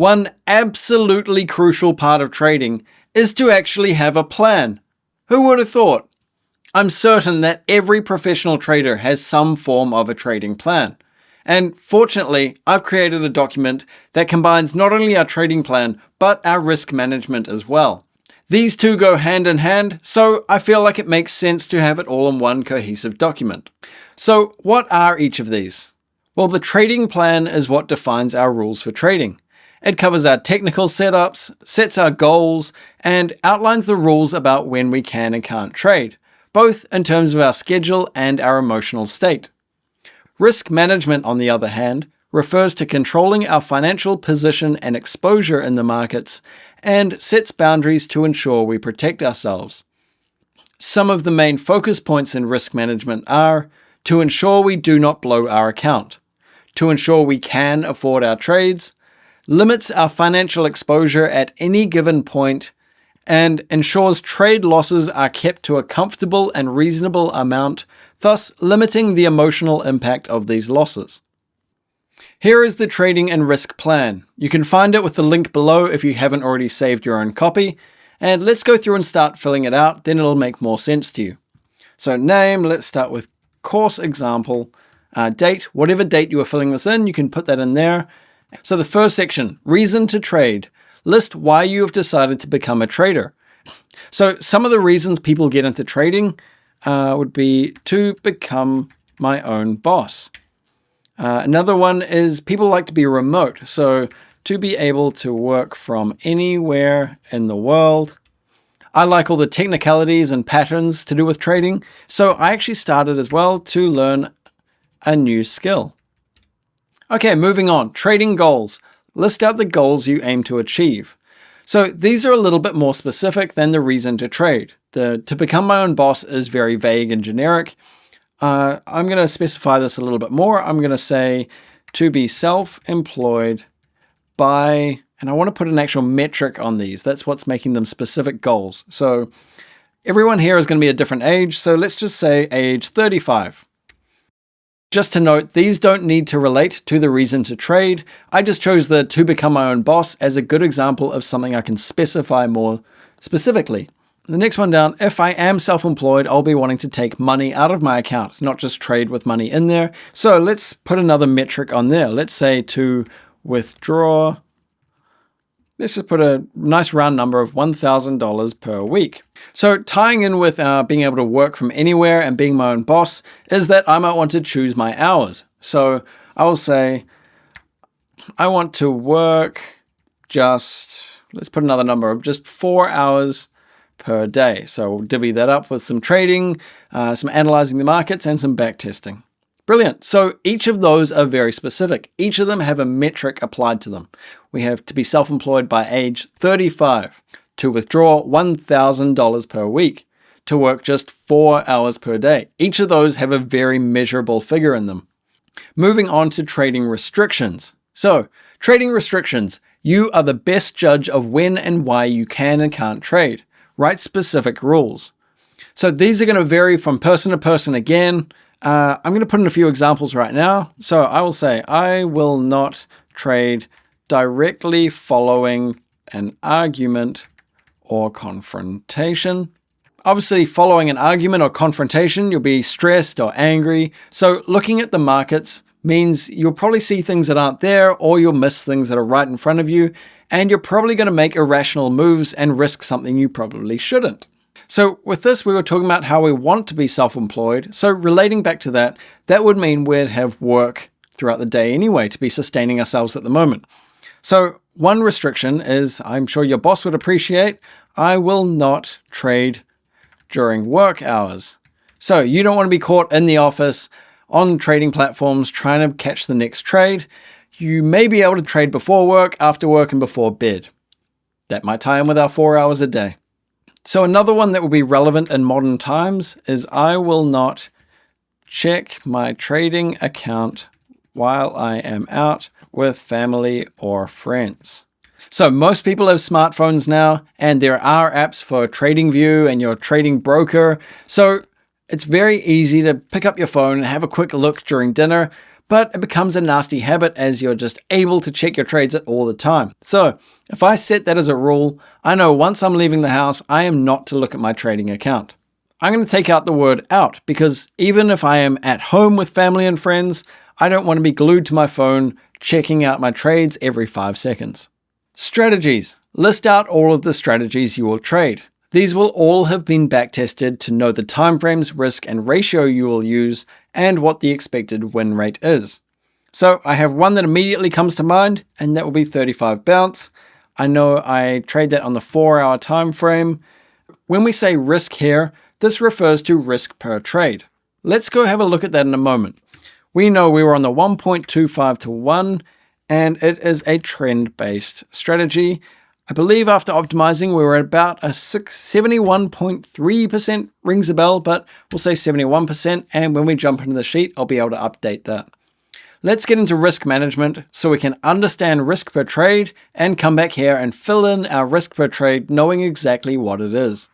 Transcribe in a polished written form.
One absolutely crucial part of trading is to actually have a plan. Who would have thought? I'm certain that every professional trader has some form of a trading plan. And fortunately, I've created a document that combines not only our trading plan, but our risk management as well. These two go hand in hand, so I feel like it makes sense to have it all in one cohesive document. So what are each of these? Well, the trading plan is what defines our rules for trading. It covers our technical setups, sets our goals, and outlines the rules about when we can and can't trade, both in terms of our schedule and our emotional state. Risk management, on the other hand, refers to controlling our financial position and exposure in the markets and sets boundaries to ensure we protect ourselves. Some of the main focus points in risk management are to ensure we do not blow our account, to ensure we can afford our trades, limits our financial exposure at any given point, and ensures trade losses are kept to a comfortable and reasonable amount, thus limiting the emotional impact of these losses. Here is the trading and risk plan. You can find it with the link below if you haven't already saved your own copy, and let's go through and start filling it out, then it'll make more sense to you. So name, let's start with course example, date, whatever date you are filling this in, you can put that in there. So the first section, reason to trade. List why you have decided to become a trader. So some of the reasons people get into trading would be to become my own boss. Another one is people like to be remote. So to be able to work from anywhere in the world. I like all the technicalities and patterns to do with trading. So I actually started as well to learn a new skill. Okay, moving on. Trading goals. List out the goals you aim to achieve. So these are a little bit more specific than the reason to trade. To become my own boss is very vague and generic. I'm going to specify this a little bit more. I'm going to say to be self-employed by, and I want to put an actual metric on these. That's what's making them specific goals. So everyone here is going to be a different age. So let's just say age 35. Just to note, these don't need to relate to the reason to trade. I just chose the to become my own boss as a good example of something I can specify more specifically. The next one down, if I am self-employed, I'll be wanting to take money out of my account, not just trade with money in there. So let's put another metric on there. Let's say to withdraw, let's just put a nice round number of $1,000 per week. So tying in with being able to work from anywhere and being my own boss is that I might want to choose my hours. So I will say I want to work just, let's put another number of just 4 hours per day. So we'll divvy that up with some trading, some analyzing the markets, and some back testing. Brilliant. So each of those are very specific. Each of them have a metric applied to them. We have to be self-employed by age 35, to withdraw $1,000 per week, to work just 4 hours per day. Each of those have a very measurable figure in them. Moving on to trading restrictions. So trading restrictions, you are the best judge of when and why you can and can't trade. Write specific rules. So these are going to vary from person to person again. I'm going to put in a few examples right now. So I will say, I will not trade directly following an argument or confrontation. Obviously, following an argument or confrontation, you'll be stressed or angry. So looking at the markets means you'll probably see things that aren't there, or you'll miss things that are right in front of you. And you're probably going to make irrational moves and risk something you probably shouldn't. So with this, we were talking about how we want to be self-employed. So relating back to that, that would mean we'd have work throughout the day anyway to be sustaining ourselves at the moment. So one restriction is, I'm sure your boss would appreciate, I will not trade during work hours. So you don't want to be caught in the office on trading platforms trying to catch the next trade. You may be able to trade before work, after work, and before bed. That might tie in with our 4 hours a day. So another one that will be relevant in modern times is I will not check my trading account while I am out with family or friends. So most people have smartphones now, and there are apps for TradingView and your trading broker. So it's very easy to pick up your phone and have a quick look during dinner. but it becomes a nasty habit as you're just able to check your trades at all the time. So if I set that as a rule, I know once I'm leaving the house, I am not to look at my trading account. I'm going to take out the word out because even if I am at home with family and friends, I don't want to be glued to my phone checking out my trades every 5 seconds. Strategies. List out all of the strategies you will trade. These will all have been backtested to know the timeframes, risk, and ratio you will use and what the expected win rate is. So I have one that immediately comes to mind, and that will be 35 bounce. I know I trade that on the 4-hour time frame. When we say risk here, this refers to risk per trade. Let's go have a look at that in a moment. We know we were on the 1.25 to 1, and it is a trend-based strategy. I believe after optimizing, we were at about a 71.3%, rings a bell, but we'll say 71. And when we jump into the sheet, I'll be able to update that. Let's get into risk management so we can understand risk per trade and come back here and fill in our risk per trade knowing exactly what it is.